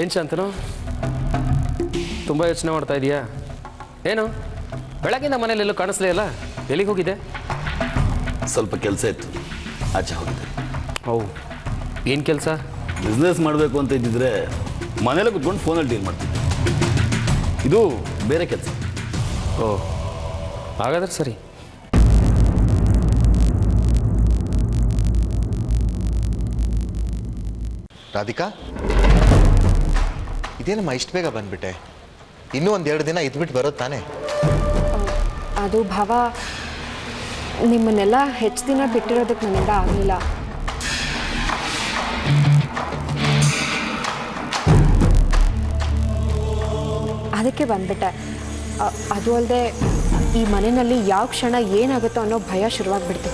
ಏನು ಶಾಂತನು ತುಂಬ ಯೋಚನೆ ಮಾಡ್ತಾ ಇದೀಯಾ? ಏನು ಬೆಳಗಿಂದ ಮನೇಲೆಲ್ಲೂ ಕಾಣಿಸ್ಲೇ ಇಲ್ಲ, ಎಲ್ಲಿಗೆ ಹೋಗಿದೆ? ಸ್ವಲ್ಪ ಕೆಲಸ ಇತ್ತು, ಆಚೆ ಹೋಗಿದೆ. ಓ, ಏನು ಕೆಲಸ? ಬಿಸ್ನೆಸ್ ಮಾಡಬೇಕು ಅಂತ ಇದ್ದಿದ್ರೆ ಮನೇಲೆ ಕುತ್ಕೊಂಡು ಫೋನಲ್ಲಿ ಡೀಲ್ ಮಾಡ್ತಿದ್ದೆ. ಇದು ಬೇರೆ ಕೆಲಸ. ಓ, ಹಾಗಾದ್ರೆ ಸರಿ. ರಾಧಿಕಾ, ಇದೇನಮ್ಮ ಇಷ್ಟು ಬೇಗ ಬಂದ್ಬಿಟ್ಟೆ? ಇನ್ನೂ ಒಂದೆರಡು ದಿನ ಇದ್ಬಿಟ್ಟು ಬರೋದು ತಾನೇ? ಅದು ಭಾವ, ನಿಮ್ಮನ್ನೆಲ್ಲ ಹೆಚ್ಚು ದಿನ ಬಿಟ್ಟಿರೋದಕ್ಕೆ ನನ್ನಿಂದ ಆಗಲಿಲ್ಲ. ಅದಕ್ಕೆ ಬಂದ್ಬಿಟ್ಟೆ. ಅದು ಅಲ್ಲದೆ ಈ ಮನೆಯಲ್ಲಿ ಯಾವ ಕ್ಷಣ ಏನಾಗುತ್ತೋ ಅನ್ನೋ ಭಯ ಶುರುವಾಗ್ಬಿಡ್ತು.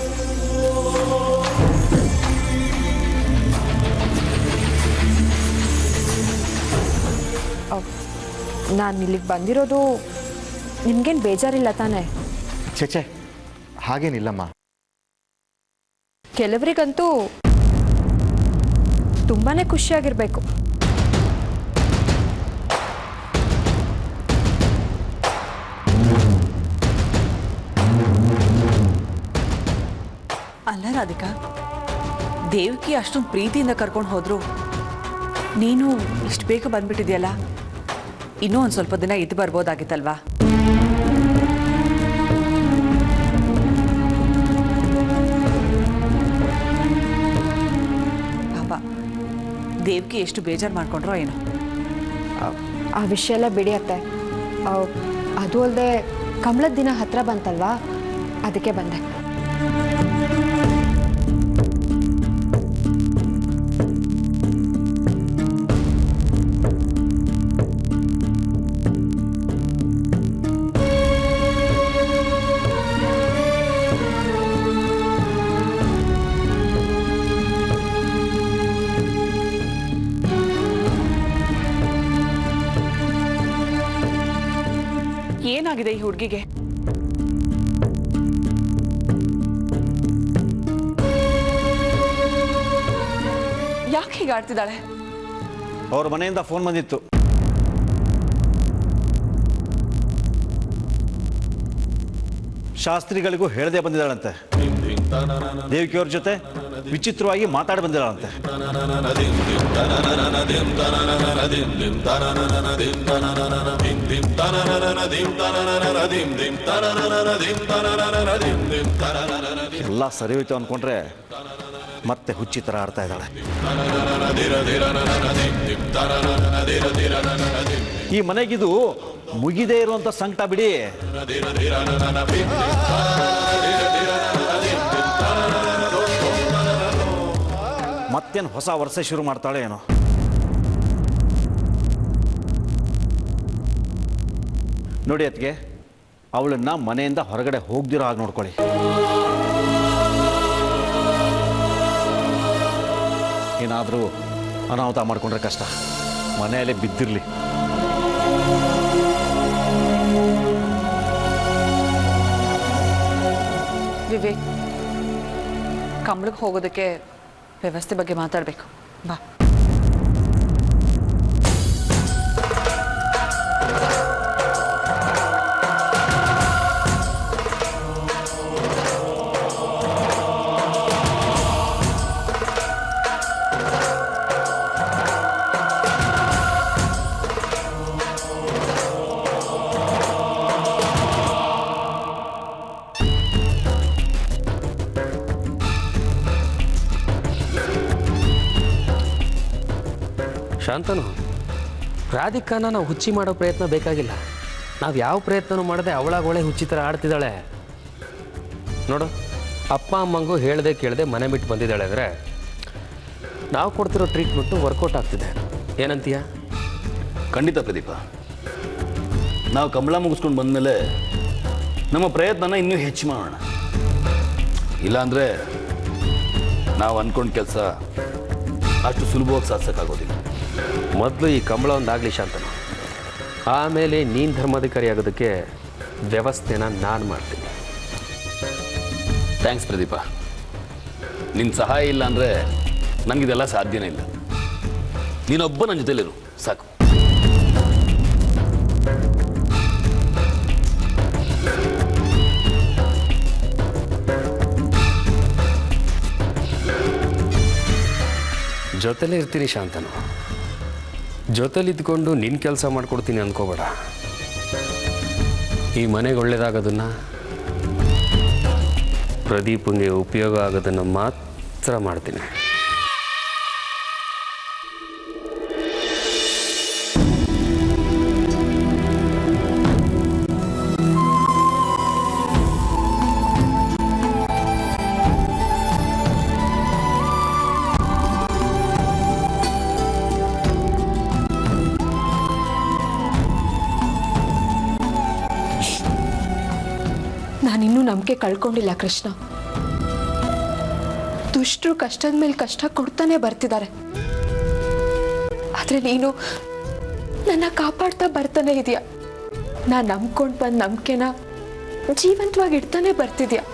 ನಾನು ಇಲ್ಲಿಗೆ ಬಂದಿರೋದು ನಿಮ್ಗೇನು ಬೇಜಾರಿಲ್ಲ ತಾನೆ? ಛೇ, ಹಾಗೇನಿಲ್ಲಮ್ಮ. ಕೆಲವರಿಗಂತೂ ತುಂಬಾನೇ ಖುಷಿಯಾಗಿರ್ಬೇಕು. ಅಲ್ಲ ರಾಧಿಕಾ, ದೇವಕಿ ಅಷ್ಟೊಂದು ಪ್ರೀತಿಯಿಂದ ಕರ್ಕೊಂಡು ಹೋದ್ರು, ನೀನು ಇಷ್ಟು ಬೇಗ ಬಂದ್ಬಿಟ್ಟಿದ್ಯಲ್ಲ, ಇನ್ನೂ ಒಂದು ಸ್ವಲ್ಪ ದಿನ ಇದ್ದು ಬರ್ಬೋದಾಗಿತ್ತಲ್ವಾ? ಪಾಪ ದೇವಕಿ ಎಷ್ಟು ಬೇಜಾರು ಮಾಡ್ಕೊಂಡ್ರೋ ಏನೋ. ಆ ವಿಷಯ ಎಲ್ಲ ಬಿಡಿಯತ್ತೆ. ಅದು ಅಲ್ಲದೆ ಕಮಲದ ದಿನ ಹತ್ರ ಬಂತಲ್ವಾ, ಅದಕ್ಕೆ ಬಂದೆ. ಏನಾಗಿದೆ ಈ ಹುಡುಗಿಗೆ? ಯಾಕೆ ಹೀಗೆ ಆಡ್ತಿದ್ದಾಳೆ? ಅವ್ರ ಮನೆಯಿಂದ ಫೋನ್ ಬಂದಿತ್ತು. ಶಾಸ್ತ್ರಿಗಳಿಗೂ ಹೇಳದೆ ಬಂದಿದ್ದಾಳಂತೆ. ದೇವಕಿಯವ್ರ ಜೊತೆ ವಿಚಿತ್ರವಾಗಿ ಮಾತಾಡಿ ಬಂದಿದ್ದಾಳಂತೆ. ಎಲ್ಲ ಸರಿ ಹೋಯ್ತು ಅನ್ಕೊಂಡ್ರೆ ಮತ್ತೆ ಹುಚ್ಚಿ ಥರ ಆಡ್ತಾ ಇದ್ದಾಳೆ. ಈ ಮನೆಗಿದು ಮುಗಿದೇ ಇರುವಂತ ಸಂಕಟ ಬಿಡಿ. ಮತ್ತೇನು ಹೊಸ ವರ್ಷ ಶುರು ಮಾಡ್ತಾಳೆ ಏನೋ. ನೋಡಿ ಅತ್ಗೆ, ಅವಳನ್ನ ಮನೆಯಿಂದ ಹೊರಗಡೆ ಹೋಗ್ದಿರೋ ಹಾಗೆ ನೋಡ್ಕೊಳ್ಳಿ. ಏನಾದರೂ ಅನಾಹುತ ಮಾಡಿಕೊಂಡ್ರೆ ಕಷ್ಟ. ಮನೆಯಲ್ಲೇ ಬಿದ್ದಿರಲಿ. ವಿವೇಕ್, ಕಮಲಕ್ಕೆ ಹೋಗೋದಕ್ಕೆ ವ್ಯವಸ್ಥೆ ಬಗ್ಗೆ ಮಾತಾಡಬೇಕು. ಬಾ. ಶಾಂತನು, ರಾಧಿಕಾನ ನಾವು ಹುಚ್ಚಿ ಮಾಡೋ ಪ್ರಯತ್ನ ಬೇಕಾಗಿಲ್ಲ. ನಾವು ಯಾವ ಪ್ರಯತ್ನನೂ ಮಾಡದೆ ಅವಳಾಗೊಳೆ ಹುಚ್ಚಿ ಥರ ಆಡ್ತಿದ್ದಾಳೆ. ನೋಡು, ಅಪ್ಪ ಅಮ್ಮಂಗೂ ಹೇಳ್ದೆ ಕೇಳದೆ ಮನೆ ಬಿಟ್ಟು ಬಂದಿದ್ದಾಳೆ ಅಂದರೆ ನಾವು ಕೊಡ್ತಿರೋ ಟ್ರೀಟ್ಮೆಂಟು ವರ್ಕೌಟ್ ಆಗ್ತಿದೆ. ಏನಂತೀಯ? ಖಂಡಿತ ಪ್ರದೀಪ. ನಾವು ಕಮಲ ಮುಗಿಸ್ಕೊಂಡು ಬಂದಮೇಲೆ ನಮ್ಮ ಪ್ರಯತ್ನನ ಇನ್ನೂ ಹೆಚ್ಚು ಮಾಡೋಣ. ಇಲ್ಲಾಂದರೆ ನಾವು ಅಂದ್ಕೊಂಡ ಕೆಲಸ ಅಷ್ಟು ಸುಲಭವಾಗಿ ಸಾಧಿಸೋಕ್ಕಾಗೋದಿಲ್ಲ. ಮೊದಲು ಈ ಕಂಬಳ ಒಂದಾಗಲಿ ಶಾಂತನು, ಆಮೇಲೆ ನೀನು ಧರ್ಮಾಧಿಕಾರಿ ಆಗೋದಕ್ಕೆ ವ್ಯವಸ್ಥೆನ ನಾನು ಮಾಡ್ತೀನಿ. ಥ್ಯಾಂಕ್ಸ್ ಪ್ರದೀಪ. ನಿನ್ನ ಸಹಾಯ ಇಲ್ಲ ಅಂದರೆ ನನಗಿದೆಲ್ಲ ಸಾಧ್ಯನೇ ಇಲ್ಲ. ನೀನೊಬ್ಬ ನನ್ನ ಜೊತೆಲಿರು. ಸಾಕು. ಜೊತೆಲೇ ಇರ್ತೀನಿ ಶಾಂತನು, ಜೊತೆಲಿದ್ಕೊಂಡು ನಿನ್ನ ಕೆಲಸ ಮಾಡಿಕೊಡ್ತೀನಿ ಅಂದ್ಕೋಬೇಡ. ಈ ಮನೆಗೆ ಒಳ್ಳೇದಾಗೋದನ್ನು, ಪ್ರದೀಪಂಗೆ ಉಪಯೋಗ ಆಗೋದನ್ನು ಮಾತ್ರ ಮಾಡ್ತೀನಿ. ನಾನಿನ್ನೂ ನಂಬಿಕೆ ಕಳ್ಕೊಂಡಿಲ್ಲ ಕೃಷ್ಣ. ದುಷ್ಟರು ಕಷ್ಟದ ಮೇಲೆ ಕಷ್ಟ ಕೊಡ್ತಾನೆ ಬರ್ತಿದ್ದಾರೆ, ಆದ್ರೆ ನೀನು ನನ್ನ ಕಾಪಾಡ್ತಾ ಬರ್ತಾನೆ ಇದೆಯಾ. ನಾನು ನಂಬ್ಕೊಂಡು ಬಂದ ನಂಬಿಕೆನ ಜೀವಂತವಾಗಿ ಇಡ್ತಾನೆ ಬರ್ತಿದ್ಯಾ.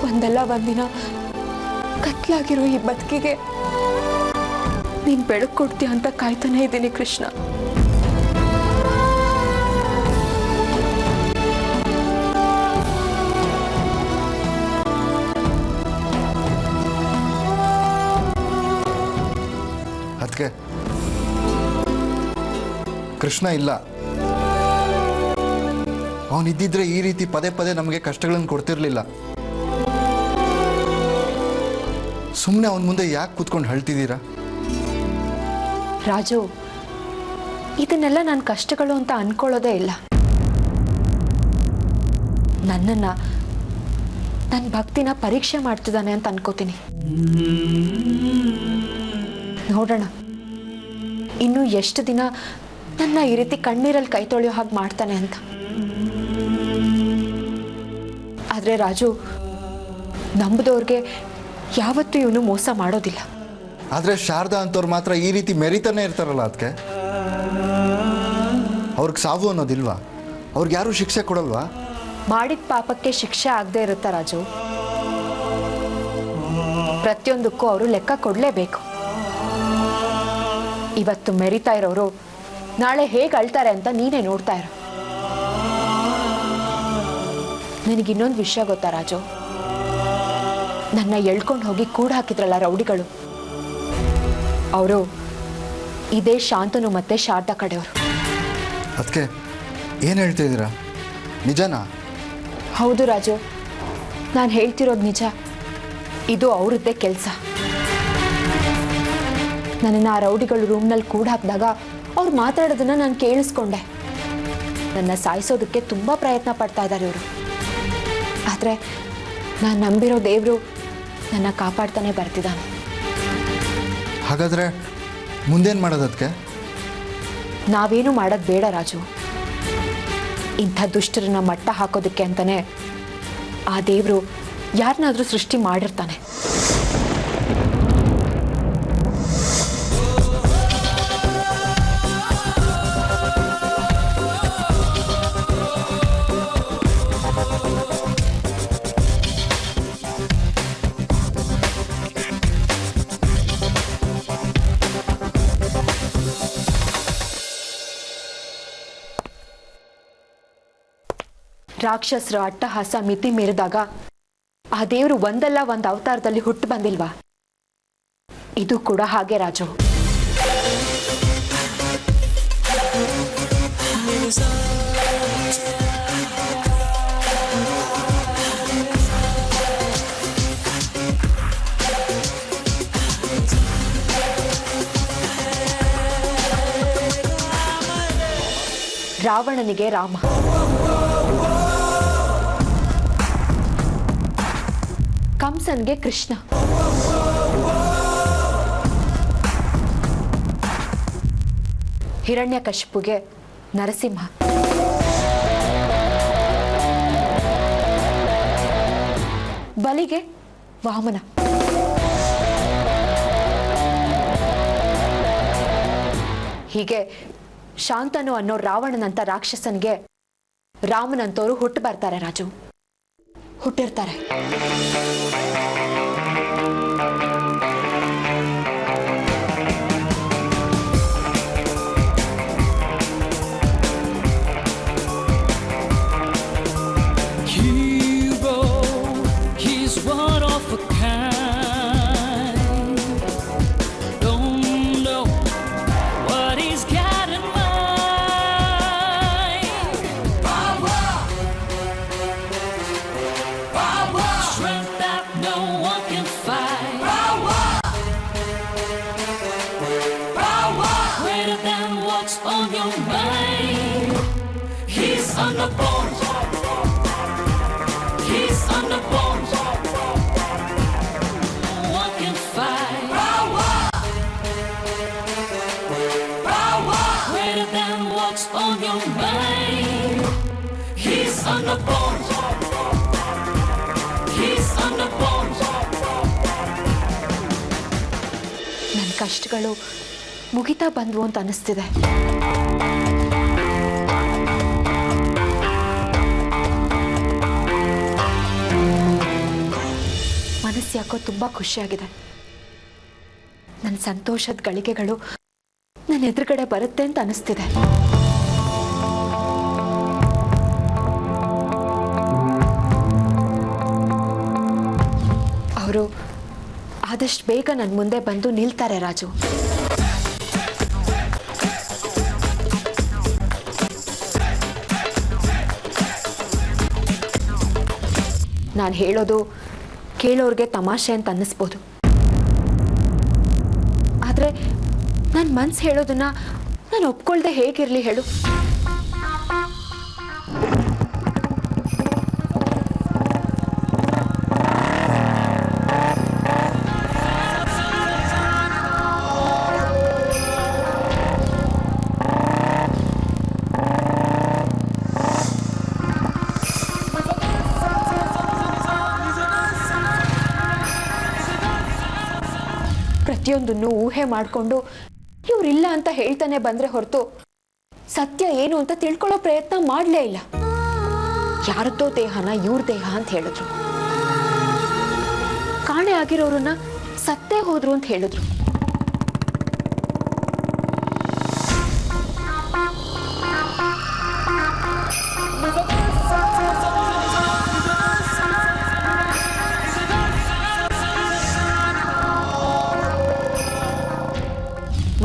ಒಂದಲ್ಲ ಒಂದಿನ ಕತ್ಲಾಗಿರೋ ಈ ಬದುಕಿಗೆ ನೀನ್ ಬೆಳಕು ಕೊಡ್ತೀಯ ಅಂತ ಕಾಯ್ತಾನೆ ಇದ್ದೀನಿ ಕೃಷ್ಣ. ಅದಕ್ಕೆ ಕೃಷ್ಣ ಇಲ್ಲ, ಅವನಿದ್ದಿದ್ರೆ ಈ ರೀತಿ ಪದೇ ಪದೇ ನಮಗೆ ಕಷ್ಟಗಳನ್ನು ಕೊಡ್ತಿರ್ಲಿಲ್ಲ. ಸುಮ್ಮನೆ ಅವನ ಮುಂದೆ ಯಾಕೆ ಕೂತ್ಕೊಂಡು ಹೇಳ್ತಿದ್ದೀರಾ? ರಾಜು, ಇದನ್ನೆಲ್ಲ ನನ್ನ ಕಷ್ಟಗಳು ಅಂತ ಅನ್ಕೊಳ್ಳೋದೇ ಇಲ್ಲ. ನನ್ನನ್ನು ನನ್ನ ಭಕ್ತಿನ ಪರೀಕ್ಷೆ ಮಾಡ್ತಿದ್ದಾನೆ ಅಂತ ಅನ್ಕೋತೀನಿ. ನೋಡೋಣ ಇನ್ನು ಎಷ್ಟು ದಿನ ನನ್ನ ಈ ರೀತಿ ಕಣ್ಣೀರಲ್ಲಿ ಕೈ ತೊಳೆಯೋ ಹಾಗೆ ಮಾಡ್ತಾನೆ ಅಂತ. ಆದರೆ ರಾಜು, ನಂಬದವ್ರಿಗೆ ಯಾವತ್ತೂ ಇವನು ಮೋಸ ಮಾಡೋದಿಲ್ಲ. ಆದರೆ ಶಾರದಾ ಅಂತವ್ರು ಮಾತ್ರ ಈ ರೀತಿ ಮೆರಿತಾನೆ ಇರ್ತಾರಲ್ಲ, ಅದಕ್ಕೆ ಅವ್ರಿಗೆ ಸಾವು ಅನ್ನೋದಿಲ್ವಾ? ಅವ್ರಿಗೆ ಯಾರೂ ಶಿಕ್ಷೆ ಕೊಡಲ್ವಾ? ಮಾಡಿದ ಪಾಪಕ್ಕೆ ಶಿಕ್ಷೆ ಆಗದೆ ಇರುತ್ತಾ ರಾಜು? ಪ್ರತಿಯೊಂದಕ್ಕೂ ಅವರು ಲೆಕ್ಕ ಕೊಡಲೇಬೇಕು. ಇವತ್ತು ಮೆರಿತಾ ಇರೋರು ನಾಳೆ ಹೇಗೆ ಅಳ್ತಾರೆ ಅಂತ ನೀನೇ ನೋಡ್ತಾ ಇರೋ. ನನಗಿನ್ನೊಂದು ವಿಷಯ ಗೊತ್ತಾ ರಾಜು? ನನ್ನ ಎಳ್ಕೊಂಡು ಹೋಗಿ ಕೂಡ ಹಾಕಿದ್ರಲ್ಲ ರೌಡಿಗಳು, ಅವರು ಇದೇ ಶಾಂತನು ಮತ್ತೆ ಶಾರದಾ ಕಡೆಯವರು. ಅದಕ್ಕೆ ಏನು ಹೇಳ್ತಿದ್ದೀರಾ? ನಿಜನಾ? ಹೌದು ರಾಜು, ನಾನು ಹೇಳ್ತಿರೋದು ನಿಜ. ಇದು ಅವರದ್ದೇ ಕೆಲಸ. ನನ್ನನ್ನು ಆ ರೌಡಿಗಳು ರೂಮ್ನಲ್ಲಿ ಕೂಡ ಹಾಕಿದಾಗ ಅವ್ರು ಮಾತಾಡೋದನ್ನ ನಾನು ಕೇಳಿಸ್ಕೊಂಡೆ. ನನ್ನ ಸಾಯಿಸೋದಕ್ಕೆ ತುಂಬ ಪ್ರಯತ್ನ ಪಡ್ತಾ ಇದ್ದಾರೆ ಇವರು. ಆದರೆ ನಾನು ನಂಬಿರೋ ದೇವರು ನನ್ನ ಕಾಪಾಡ್ತಾನೆ ಬರ್ತಿದ್ದಾನೆ. ಹಾಗಾದರೆ ಮುಂದೇನು ಮಾಡೋದಕ್ಕೆ? ನಾವೇನು ಮಾಡೋದು ಬೇಡ ರಾಜು. ಇಂಥ ದುಷ್ಟರನ್ನ ಮಟ್ಟ ಹಾಕೋದಕ್ಕೆ ಅಂತಲೇ ಆ ದೇವರು ಯಾರನ್ನಾದರೂ ಸೃಷ್ಟಿ ಮಾಡಿರ್ತಾನೆ. ರಾಕ್ಷಸರ ಅಟ್ಟಹಾಸ ಮಿತಿ ಮೀರಿದಾಗ ಆ ದೇವರು ಒಂದಲ್ಲ ಒಂದು ಅವತಾರದಲ್ಲಿ ಹುಟ್ಟು ಬಂದಿಲ್ವಾ? ಇದು ಕೂಡ ಹಾಗೆ ರಾಜು. ರಾವಣನಿಗೆ ರಾಮ, ಕಂಸನ್ಗೆ ಕೃಷ್ಣ, ಹಿರಣ್ಯಕಶಿಪುಗೆ ನರಸಿಂಹ, ಬಲಿಗೆ ವಾಮನ. ಹೀಗೆ ಶಾಂತನು ಅನ್ನೋ ರಾವಣನಂತ ರಾಕ್ಷಸನಿಗೆ ರಾಮನಂತವರು ಹುಟ್ಟು ಬರ್ತಾರೆ Raju, ಹುಟ್ಟಿರ್ತಾರೆ. on the phone. He's on the phone. Walking fine. Greater than what's on your mind. He's on the phone. He's on the phone. ನನ್ನ ಕಷ್ಟಗಳು ಮುಗಿತಾ ಬಂದ್ವು ಅಂತ ಅನಿಸ್ತಿದೆ. ಮನಸ್ಸು ಯಾಕೋ ತುಂಬಾ ಖುಷಿಯಾಗಿದೆ. ನನ್ನ ಸಂತೋಷದ ಗಳಿಗೆಗಳು ನನ್ನ ಎದುರುಗಡೆ ಬರುತ್ತೆ ಅಂತ ಅನಿಸ್ತಿದೆ. ಅವರು ಆದಷ್ಟು ಬೇಗ ನನ್ನ ಮುಂದೆ ಬಂದು ನಿಲ್ತಾರೆ ರಾಜು. ನಾನು ಹೇಳೋದು ಕೇಳೋರ್ಗೆ ತಮಾಷೆ ಅಂತ ಅನ್ನಿಸ್ಬೋದು, ಆದರೆ ನನ್ನ ಮನಸ್ಸು ಹೇಳೋದನ್ನ ನಾನು ಒಪ್ಕೊಳ್ದೆ ಹೇಗಿರಲಿ ಹೇಳು? ಪ್ರತಿಯೊಂದನ್ನು ಊಹೆ ಮಾಡಿಕೊಂಡು ಇವರಿಲ್ಲ ಅಂತ ಹೇಳ್ತಾನೆ ಬಂದ್ರೆ ಹೊರತು ಸತ್ಯ ಏನು ಅಂತ ತಿಳ್ಕೊಳ್ಳೋ ಪ್ರಯತ್ನ ಮಾಡಲೇ ಇಲ್ಲ. ಯಾರದ್ದೋ ದೇಹನ ಇವ್ರ ದೇಹ ಅಂತ ಹೇಳಿದ್ರು, ಕಾಣೆ ಆಗಿರೋರನ್ನ ಸತ್ತೇ ಹೋದ್ರು ಅಂತ ಹೇಳಿದ್ರು.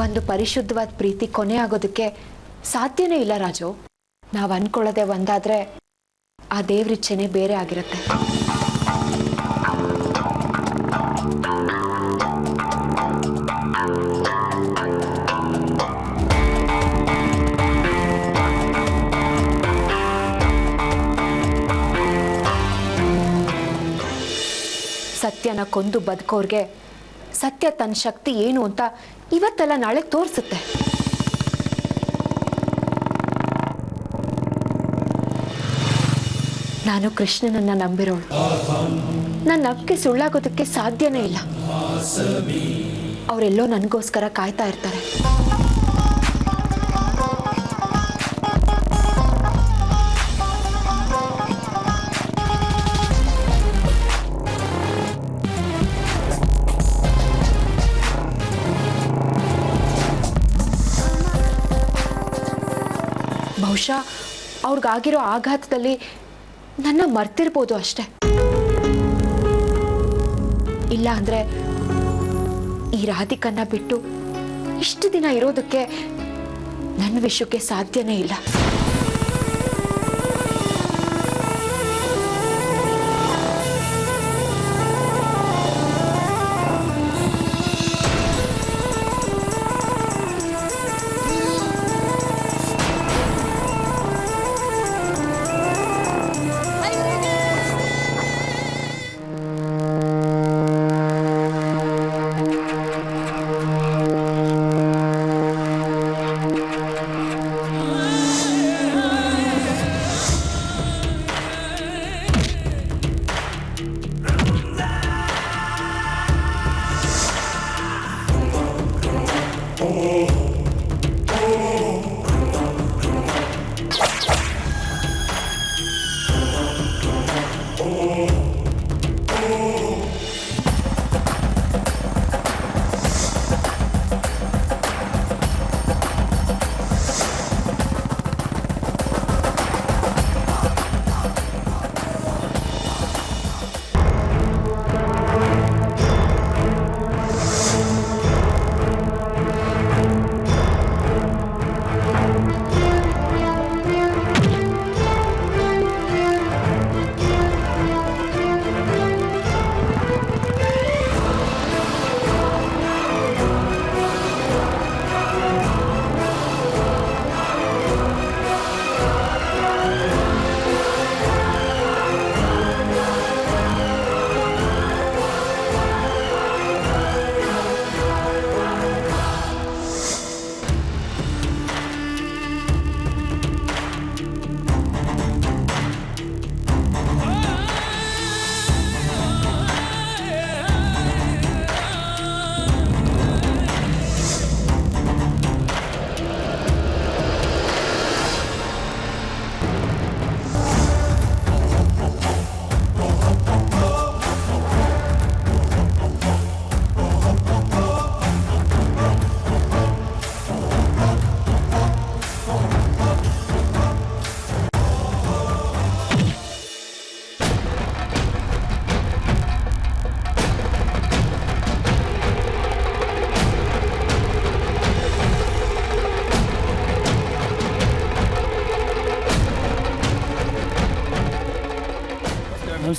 ಒಂದು ಪರಿಶುದ್ಧವಾದ ಪ್ರೀತಿ ಕೊನೆ ಆಗೋದಕ್ಕೆ ಸಾಧ್ಯನೇ ಇಲ್ಲ ರಾಜು. ನಾವು ಅನ್ಕೊಳ್ಳೋದೆ ಒಂದಾದ್ರೆ ಆ ದೇವ್ರಿಚ್ಛೆನೆ ಬೇರೆ ಆಗಿರುತ್ತೆ. ಸತ್ಯನ ಕೊಂದು ಬದುಕೋರ್ಗೆ ಸತ್ಯ ತನ್ನ ಶಕ್ತಿ ಏನು ಅಂತ ಇವತ್ತಲ್ಲ ನಾಳೆ ತೋರಿಸುತ್ತೆ. ನಾನು ಕೃಷ್ಣನನ್ನ ನಂಬಿರೋಳು. ನನ್ನ ನಂಬಿಕೆ ಸುಳ್ಳಾಗೋದಕ್ಕೆ ಸಾಧ್ಯನೇ ಇಲ್ಲ. ಅವರೆಲ್ಲೋ ನನಗೋಸ್ಕರ ಕಾಯ್ತಾ ಇರ್ತಾರೆ. ಬಹುಶಃ ಅವ್ರಿಗಾಗಿರೋ ಆಘಾತದಲ್ಲಿ ನನ್ನ ಮರ್ತಿರ್ಬೋದು ಅಷ್ಟೆ. ಇಲ್ಲ ಅಂದ್ರೆ ಈ ರಾಧಿಕನ್ನ ಬಿಟ್ಟು ಇಷ್ಟು ದಿನ ಇರೋದಕ್ಕೆ ನನ್ನ ವಿಷಯಕ್ಕೆ ಸಾಧ್ಯನೇ ಇಲ್ಲ.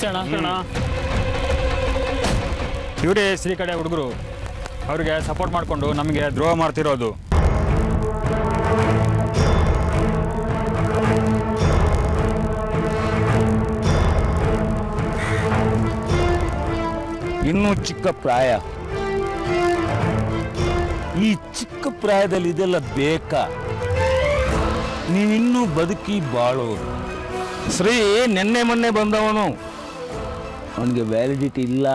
ನಮಸ್ತೆ ಅಣ್ಣ. ಇವರೇ ಶ್ರೀ ಕಡೆ ಹುಡುಗರು, ಅವ್ರಿಗೆ ಸಪೋರ್ಟ್ ಮಾಡಿಕೊಂಡು ನಮಗೆ ದ್ರೋಹ ಮಾಡ್ತಿರೋದು. ಇನ್ನೂ ಚಿಕ್ಕ ಪ್ರಾಯ, ಈ ಚಿಕ್ಕ ಪ್ರಾಯದಲ್ಲಿ ಇದೆಲ್ಲ ಬೇಕಾ? ನೀವಿನ್ನೂ ಬದುಕಿ ಬಾಳೋರು. ಶ್ರೀ ನೆನ್ನೆ ಮೊನ್ನೆ ಬಂದವನು, ಅವನಿಗೆ ವ್ಯಾಲಿಡಿಟಿ ಇಲ್ಲ.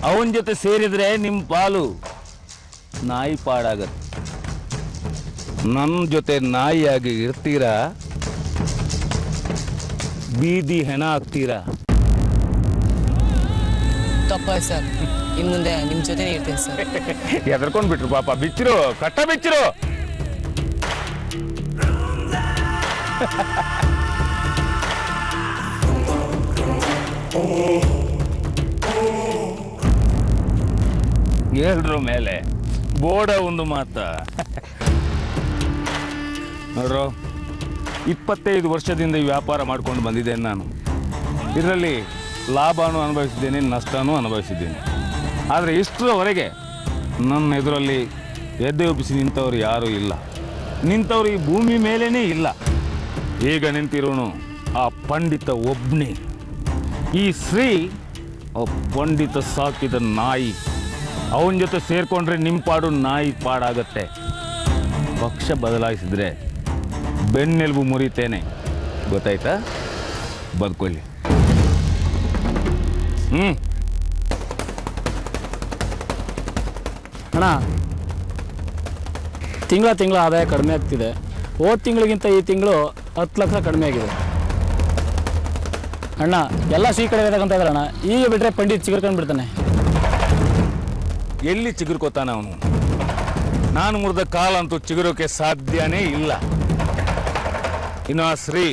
ಅವನ ಜೊತೆ ಸೇರಿದ್ರೆ ನಿಮ್ಮ ಪಾಲು ನಾಯಿ ಪಾಡಾಗತ್ತೆ. ನನ್ನ ಜೊತೆ ನಾಯಿಯಾಗಿ ಇರ್ತೀರಾ, ಬೀದಿ ಹೆಣ ಆಗ್ತೀರಾ? ತಪ್ಪಾಯ್ತು ಸರ್, ಇನ್ನು ಮುಂದೆ ನಿಮ್ಮ ಜೊತೆ ಇರ್ತೀನಿ ಸರ್. ಎದರ್ಕೊಂಡ್ ಬಿಟ್ರು ಪಾಪ, ಬಿಚ್ಚಿರು ಕಟ್ಟ ಬಿಚ್ಚಿರು. ಹೇಳ್ರ ಮೇಲೆ ಬೋಡ ಒಂದು ಮಾತ. ನೋಡ್ರು, 25 ವರ್ಷದಿಂದ ಈ ವ್ಯಾಪಾರ ಮಾಡ್ಕೊಂಡು ಬಂದಿದ್ದೇನೆ ನಾನು. ಇದರಲ್ಲಿ ಲಾಭನೂ ಅನುಭವಿಸಿದ್ದೇನೆ, ನಷ್ಟನೂ ಅನುಭವಿಸಿದ್ದೇನೆ. ಆದರೆ ಇಷ್ಟರವರೆಗೆ ನನ್ನ ಎದುರಲ್ಲಿ ಎದೆ ಒಪ್ಪಿಸಿ ನಿಂತವರು ಯಾರೂ ಇಲ್ಲ. ನಿಂತವರು ಈ ಭೂಮಿ ಮೇಲೇ ಇಲ್ಲ. ಈಗ ನಿಂತಿರೋನು ಆ ಪಂಡಿತ ಒಬ್ಬನೇ. ಈ ಶ್ರೀ ಆ ಪಂಡಿತ ಸಾಕಿದ ನಾಯಿ. ಅವನ ಜೊತೆ ಸೇರ್ಕೊಂಡ್ರೆ ನಿಮ್ಮ ಪಾಡು ನಾಯಿ ಪಾಡಾಗತ್ತೆ. ಪಕ್ಷ ಬದಲಾಯಿಸಿದ್ರೆ ಬೆನ್ನೆಲುಬು ಮುರಿತೇನೆ, ಗೊತ್ತಾಯ್ತಾ? ಬದುಕೊಳ್ಳಿ. ಅಣ್ಣ, ತಿಂಗಳ ಆದಾಯ ಕಡಿಮೆ ಆಗ್ತಿದೆ. ಹೋದ ತಿಂಗಳಿಗಿಂತ ಈ ತಿಂಗಳು 10 ಲಕ್ಷ ಕಡಿಮೆ ಆಗಿದೆ. ಅಣ್ಣ, ಎಲ್ಲ ಶ್ರೀ ಕಡೆ ಇರತಕ್ಕಂತ ಇದ್ದಾರೆ ಅಣ್ಣ. ಈಗ ಬಿಟ್ಟರೆ ಪಂಡಿತ್ ಚಿಗುರ್ಕೊಂಡು ಬಿಡ್ತಾನೆ. ಎಲ್ಲಿ ಚಿಗುರ್ಕೋತಾನೆ ಅವನು? ನಾನು ಮುರಿದ ಕಾಲಂತೂ ಚಿಗುರೋಕೆ ಸಾಧ್ಯನೇ ಇಲ್ಲ. ಇನ್ನು ಆ ಶ್ರೀ,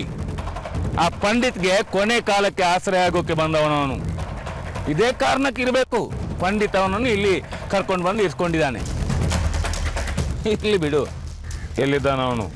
ಆ ಪಂಡಿತ್ಗೆ ಕೊನೆ ಕಾಲಕ್ಕೆ ಆಶ್ರಯ ಆಗೋಕೆ ಬಂದವನವನು. ಇದೇ ಕಾರಣಕ್ಕೆ ಇರಬೇಕು ಪಂಡಿತ್ ಅವನನ್ನು ಇಲ್ಲಿ ಕರ್ಕೊಂಡು ಬಂದು ಇರಿಸ್ಕೊಂಡಿದ್ದಾನೆ. ಇಲ್ಲಿ ಬಿಡು, ಎಲ್ಲಿದ್ದಾನವನು?